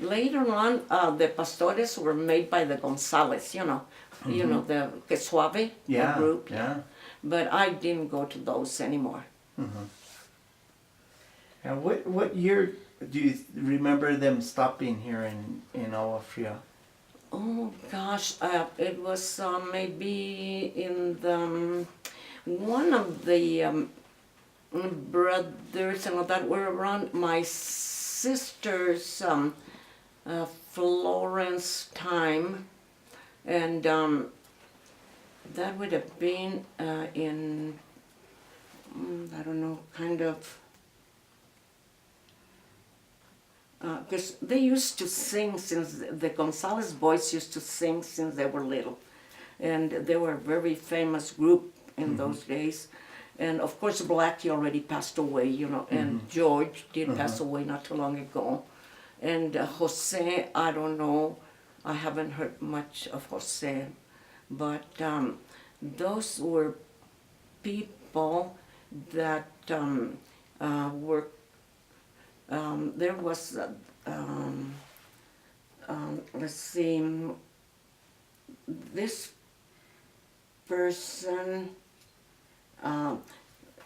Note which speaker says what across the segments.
Speaker 1: Later on, the pastores were made by the Gonzales, the Que Suave group.
Speaker 2: Yeah.
Speaker 1: But I didn't go to those anymore.
Speaker 2: And what year do you remember them stopping here in Agua Fria?
Speaker 1: Oh gosh, it was maybe in the one of the brothers and all that were around my sister's Florence time, and that would have been in I don't know, kind of. Because they used to sing since the Gonzales boys used to sing since they were little, and they were a very famous group in those days. And of course, Blackie already passed away, and George did pass away not too long ago. And Jose, I don't know, I haven't heard much of Jose, but those were people that were. There was, let's see, this person,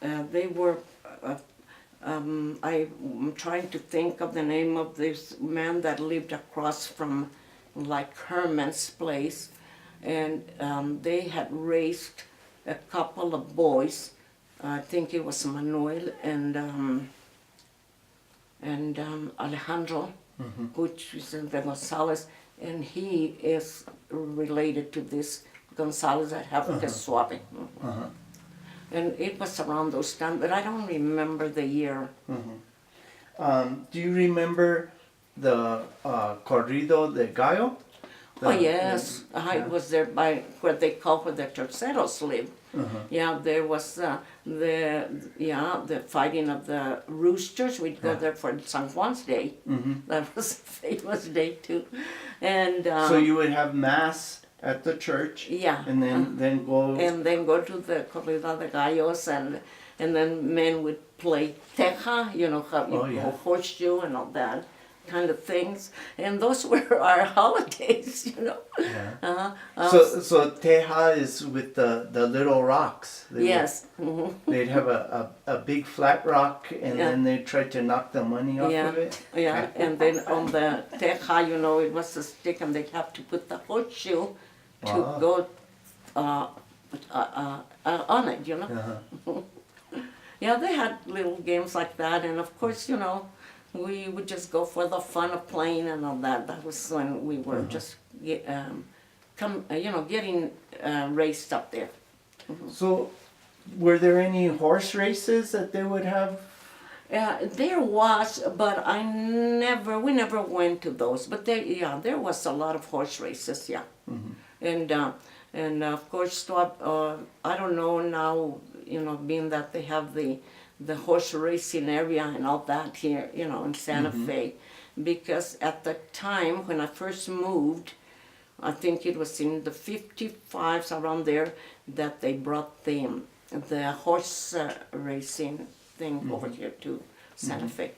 Speaker 1: they were, I'm trying to think of the name of this man that lived across from like Herman's place, and they had raised a couple of boys. I think it was Manuel and Alejandro, which is the Gonzales, and he is related to this Gonzales that have the Suave. And it was around those times, but I don't remember the year.
Speaker 2: Do you remember the Corrido de Gallo?
Speaker 1: Oh yes, it was there by where they call where the terceros live. Yeah, there was the fighting of the roosters. We'd go there for San Juan's Day. That was a famous day too. And
Speaker 2: so you would have mass at the church.
Speaker 1: Yeah.
Speaker 2: And then go.
Speaker 1: And then go to the Corrida de Gallos, and then men would play teja, have horseshoe and all that kind of things, and those were our holidays,
Speaker 2: Yeah. So teja is with the little rocks.
Speaker 1: Yes.
Speaker 2: They'd have a big flat rock, and then they'd try to knock the money off of it.
Speaker 1: Yeah, and then on the teja, it was a stick, and they'd have to put the horseshoe to go on it, Yeah, they had little games like that, and of course, we would just go for the fun of playing and all that. That was when we were just getting raced up there.
Speaker 2: So, were there any horse races that they would have?
Speaker 1: There was, but we never went to those. But there was a lot of horse races, yeah. And of course, I don't know now, being that they have the horse racing area and all that here, in Santa Fe. Because at the time when I first moved, I think it was in the 55s, around there, that they brought the horse racing thing over here to Santa Fe.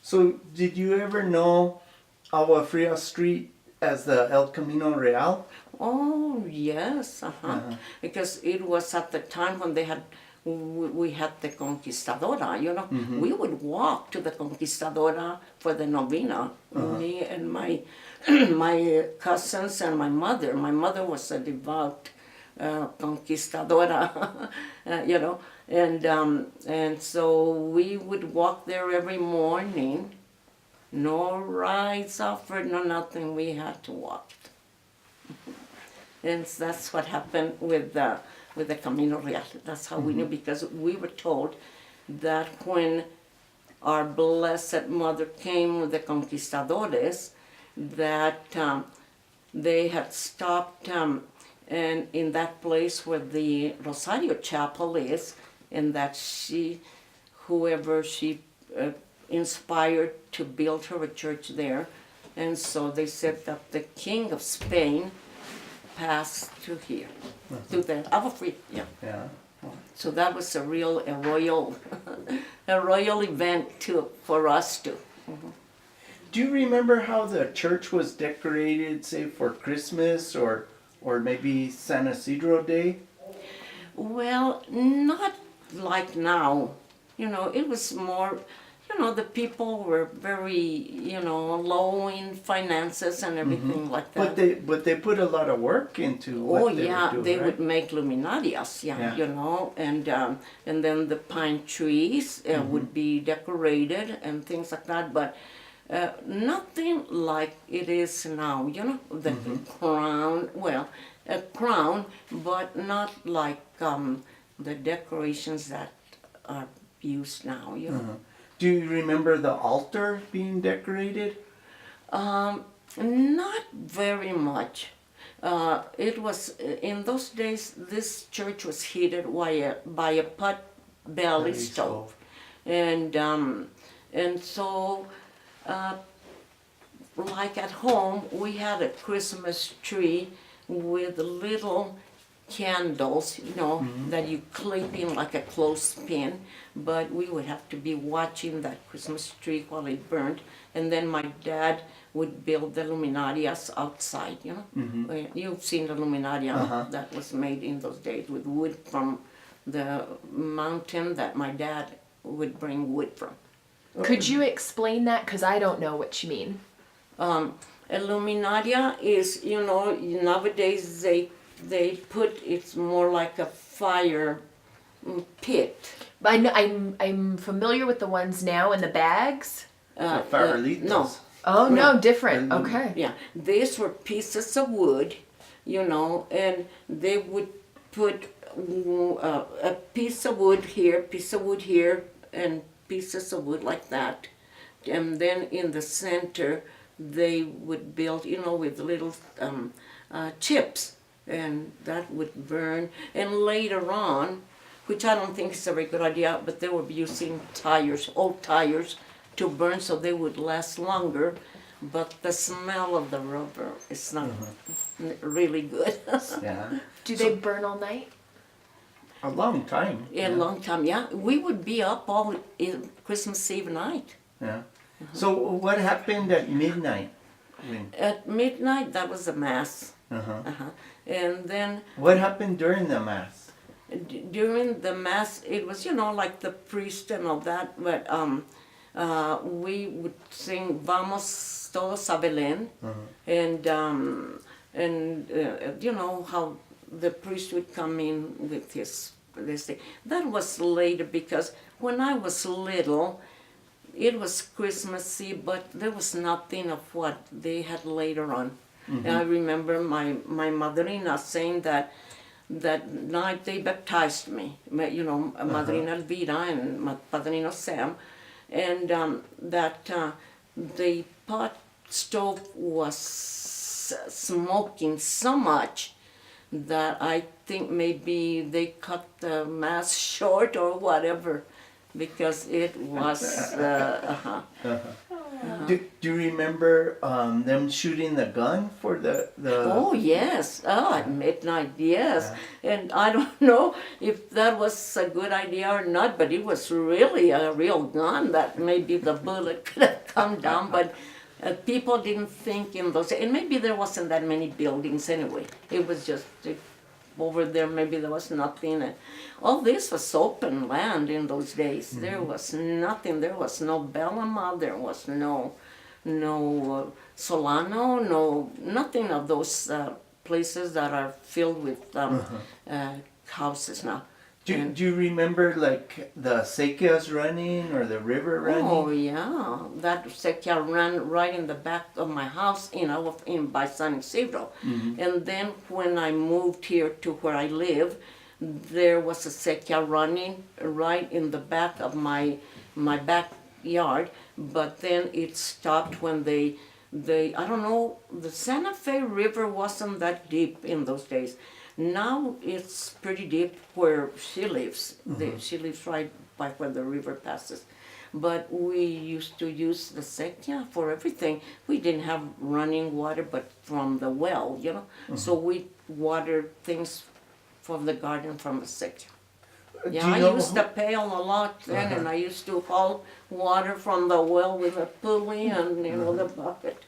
Speaker 2: So did you ever know Agua Fria Street as the El Camino Real?
Speaker 1: Oh, yes, because it was at the time when we had the Conquistadora, We would walk to the Conquistadora for the novena, me and my cousins and my mother. My mother was a devout Conquistadora, and so we would walk there every morning. No rides offered, no nothing. We had to walk. And that's what happened with the Camino Real. That's how we knew, because we were told that when our Blessed Mother came with the conquistadores, that they had stopped and in that place where the Rosario Chapel is, and that whoever she inspired to build her a church there. And so they said that the King of Spain passed to here, to the Agua Fria.
Speaker 2: Yeah.
Speaker 1: So that was a royal event for us too.
Speaker 2: Do you remember how the church was decorated, say for Christmas or maybe San Isidro Day?
Speaker 1: Well, not like now. It was more, the people were very, low in finances and everything like that.
Speaker 2: But they put a lot of work into what
Speaker 1: Oh
Speaker 2: they
Speaker 1: yeah,
Speaker 2: would do,
Speaker 1: they
Speaker 2: right?
Speaker 1: would make luminarias, and then the pine trees would be decorated and things like that. But nothing like it is now. The crown. Well, a crown, but not like the decorations that are used now.
Speaker 2: Do you remember the altar being decorated?
Speaker 1: Not very much. It was in those days. This church was heated by a pot belly stove, and so like at home we had a Christmas tree with little candles, that you clip in like a clothespin, but we would have to be watching that Christmas tree while it burned, and then my dad would build the luminarias outside, You've seen the luminaria that was made in those days with wood from the mountain that my dad would bring wood from.
Speaker 3: Could you explain that? Because I don't know what you mean.
Speaker 1: A luminaria is, nowadays they put, it's more like a fire pit.
Speaker 3: I know, I'm familiar with the ones now in the bags.
Speaker 2: Farolitos.
Speaker 1: No.
Speaker 3: Oh no, different.
Speaker 2: And-
Speaker 3: Okay.
Speaker 1: Yeah, these were pieces of wood, and they would put a piece of wood here, and pieces of wood like that. And then in the center, they would build, with little chips, and that would burn. And later on, which I don't think is a very good idea, but they were using old tires, to burn so they would last longer. But the smell of the rubber is not really good.
Speaker 2: Yeah.
Speaker 3: Do they burn all night?
Speaker 2: A long time.
Speaker 1: A long time, yeah. We would be up all Christmas Eve night.
Speaker 2: Yeah. So what happened at midnight?
Speaker 1: At midnight, that was the mass. And then
Speaker 2: What happened during the mass?
Speaker 1: during the mass, it was, like the priest and all that, but we would sing Vamos Todos a Belén, and how the priest would come in with this thing. That was later, because when I was little, it was Christmas Eve, but there was nothing of what they had later on. And I remember my mother-in-law saying that night they baptized me, Madrina Elvira and my padrino Sam, and that the pot stove was smoking so much that I think maybe they cut the mass short or whatever, because it was
Speaker 2: Do you remember them shooting the gun for the?
Speaker 1: Oh yes, at midnight, yes. And I don't know if that was a good idea or not, but it was really a real gun that maybe the bullet could have come down, but people didn't think in those, and maybe there wasn't that many buildings anyway. It was just over there, maybe there was nothing. All this was open land in those days. There was nothing. There was no Belema. There was no Solano. Nothing of those places that are filled with houses now.
Speaker 2: Do you remember like the sequias running or the river running?
Speaker 1: Oh yeah, that sequia ran right in the back of my house, by San Isidro. And then when I moved here to where I live, there was a sequia running right in the back of my backyard. But then it stopped when they I don't know, the Santa Fe River wasn't that deep in those days. Now it's pretty deep where she lives. She lives right by where the river passes. But we used to use the sequia for everything. We didn't have running water, but from the well, So we watered things from the garden from the sequia. Yeah,
Speaker 2: Do you
Speaker 1: I
Speaker 2: know
Speaker 1: used to pail a lot then, and I used to haul water from the well with a pulley and, the bucket.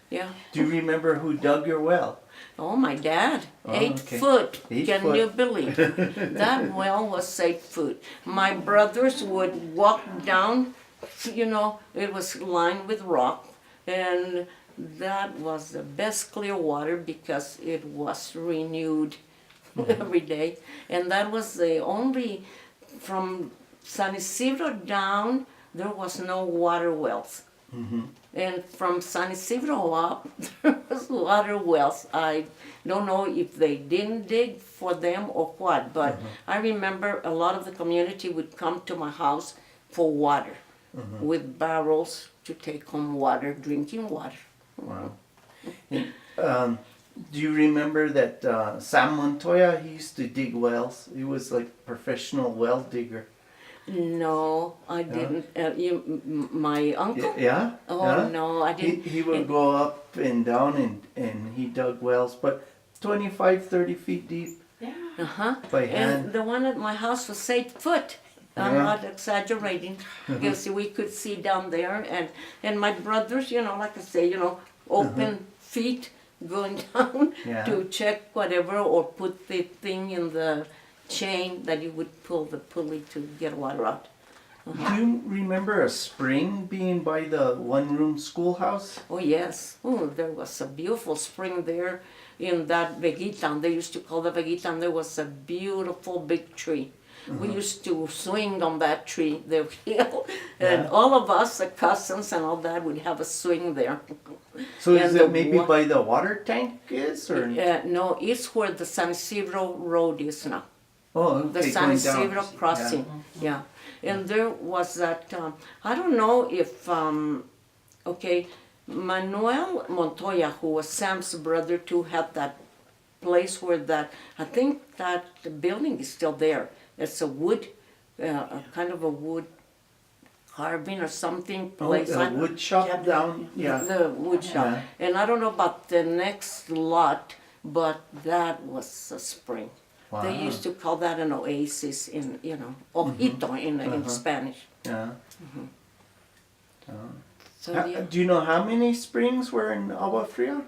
Speaker 1: Yeah.
Speaker 2: Do you remember who dug your well?
Speaker 1: Oh, my dad,
Speaker 2: Oh,
Speaker 1: 8
Speaker 2: okay.
Speaker 1: foot.
Speaker 2: 8
Speaker 1: Can
Speaker 2: foot.
Speaker 1: you believe? That well was 8 foot. My brothers would walk down, it was lined with rock, and that was the best clear water because it was renewed every day. And that was the only, from San Isidro down, there was no water wells. And from San Isidro up, there was water wells. I don't know if they didn't dig for them or what, but I remember a lot of the community would come to my house for water with barrels to take home water, drinking water.
Speaker 2: Wow. Do you remember that Sam Montoya, he used to dig wells? He was like a professional well digger.
Speaker 1: No, I didn't. My uncle?
Speaker 2: Yeah?
Speaker 1: Oh,
Speaker 2: yeah?
Speaker 1: no, I didn't.
Speaker 2: He would go up and down and he dug wells, but 25, 30 feet deep
Speaker 1: Uh-huh.
Speaker 2: by
Speaker 1: And
Speaker 2: hand.
Speaker 1: the one at my house was 8 foot. I'm
Speaker 2: Yeah.
Speaker 1: not exaggerating because we could see down there. And my brothers, like I say, open feet going down
Speaker 2: Yeah.
Speaker 1: to check whatever or put the thing in the chain that you would pull the pulley to get water out.
Speaker 2: Do you remember a spring being by the one-room schoolhouse?
Speaker 1: Oh, yes. Oh, there was a beautiful spring there in that veguitan. They used to call the veguitan. There was a beautiful big tree. We used to swing on that tree, the hill, and
Speaker 2: Yeah.
Speaker 1: all of us, the cousins and all that, would have a swing there.
Speaker 2: So is
Speaker 1: And
Speaker 2: it
Speaker 1: the
Speaker 2: maybe
Speaker 1: wa-
Speaker 2: by the water tank is, or?
Speaker 1: No, it's where the San Isidro Road is now.
Speaker 2: Oh, okay,
Speaker 1: The San
Speaker 2: going down.
Speaker 1: Isidro crossing, yeah. And there was that, I don't know if, Manuel Montoya, who was Sam's brother too, had that place where I think that the building is still there. It's a wood, a kind of a wood carving or something
Speaker 2: Oh,
Speaker 1: place.
Speaker 2: a wood shop down, yeah.
Speaker 1: The wood shop.
Speaker 2: Yeah.
Speaker 1: And I don't know about the next lot, but that was a spring. They
Speaker 2: Wow.
Speaker 1: used to call that an oasis in, ojito in Spanish.
Speaker 2: Yeah.
Speaker 1: So,
Speaker 2: Do you know how many springs were in Agua Fria?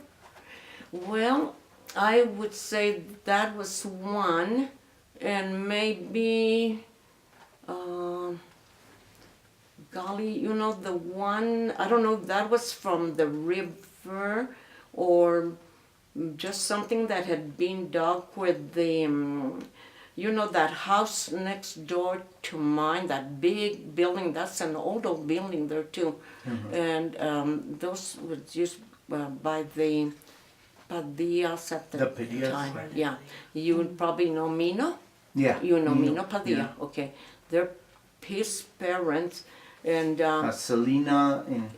Speaker 1: well, I would say that was one, and maybe, golly, the one, I don't know if that was from the river or just something that had been dug where the, that house next door to mine, that big building, that's an old building there too. And those were just by the Padillas at the
Speaker 2: The Padillas,
Speaker 1: time.
Speaker 2: right.
Speaker 1: Yeah, you would probably know Mino.
Speaker 2: Yeah.
Speaker 1: You know Mino Padilla.
Speaker 2: Yeah.
Speaker 1: Okay, they're his parents, and
Speaker 2: Selena and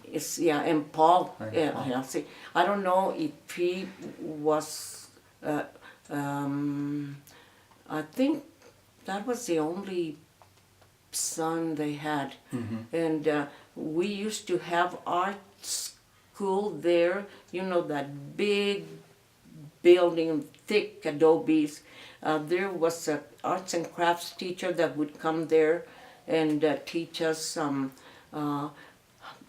Speaker 1: and Paul.
Speaker 2: And
Speaker 1: Yeah,
Speaker 2: Paul.
Speaker 1: yeah. See, I don't know if he was. I think that was the only son they had, and we used to have art school there. That big building, thick adobes. There was an arts and crafts teacher that would come there and teach us some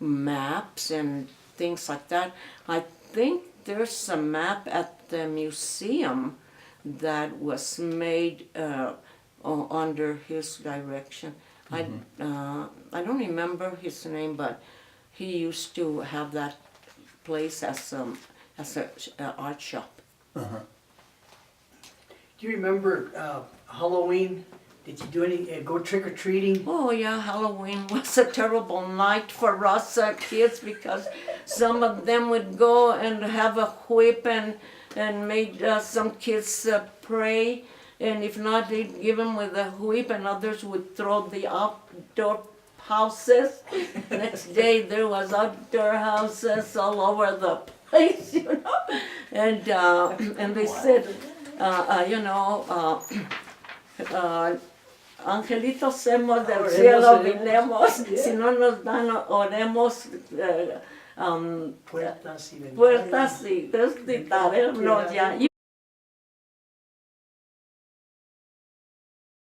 Speaker 1: maps and things like that. I think there's a map at the museum that was made under his direction. I don't remember his name, but he used to have that place as an art shop.
Speaker 4: Do you remember Halloween? Did you do any go trick or treating?
Speaker 1: Oh yeah, Halloween was a terrible night for us kids because some of them would go and have a whip and made some kids pray, and if not, they'd give them with a whip, and others would throw the outdoor houses. Next day there was outdoor houses all over the place, and they said, angelitos hemos del cielo vinemos, si no nos dan oremos
Speaker 4: Puertas y ventanas.
Speaker 1: puertas y desditaremos ya.